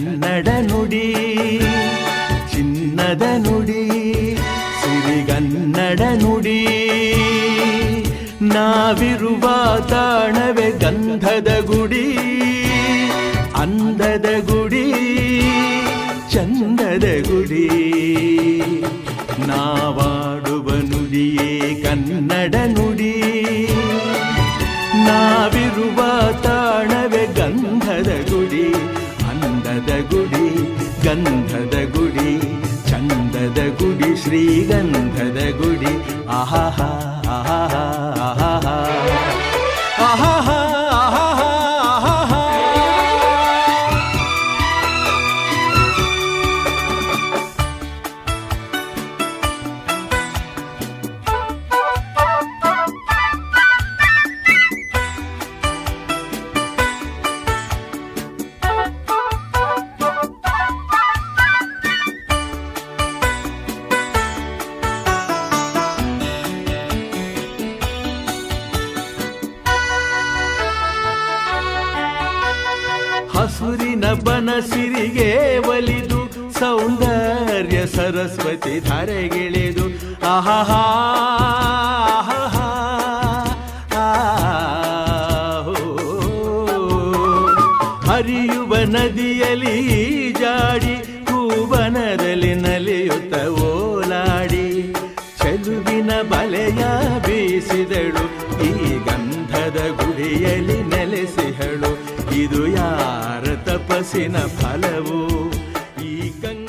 ಕನ್ನಡ ನುಡಿ ಚಿನ್ನದ ನುಡಿ ಸಿರಿಗನ್ನಡ ನುಡಿ. ನಾವಿರುವ ತಾಣವೇ ಗಂಧದ ಗುಡಿ, ಅಂದದ ಗುಡಿ, ಚಂದದ ಗುಡಿ. ನಾವಾಡುವ ನುಡಿಯೇ ಕನ್ನಡ ನುಡಿ, ನಾವಿರುವ ತಾಣವೇ ಗಂಧದ ಗುಡಿ, ಅಂದದ ಗುಡಿ, ಗಂಧದ ಗುಡಿ, ಚಂದದ ಗುಡಿ, ಶ್ರೀಗಂಧದ ಗುಡಿ. ಆಹಾಹಾ ಆಹಾಹಾ ಆಹಾಹಾ ಆಹಾಹಾ ಆಹಾಹಾ. ಹಸುರಿನ ಬನಸಿರಿಗೆ ಒಲಿದು ಸೌಂದರ್ಯ ಸರಸ್ವತಿ ಧರೆಗಿಳಿದು ಆಹಾಹಾ ಆಹಾಹಾ ಆಹೋ. ಹರಿಯುವ ನದಿಯಲ್ಲಿ ಜಾಡಿ ಹೂವನದಲ್ಲಿ ನಲಿಯುತ್ತ ಓಲಾಡಿ ಚೆಲುವಿನ ಬಲೆಯ ಬೀಸಿದಳು ಈ ಗಂಧದ ಗುಡಿಯಲ್ಲಿ ನೆಲೆಸಿಹಳು. ಇದು ಯಾರ ತಪಸ್ಸಿನ ಫಲವು ಈ ಗಂಗ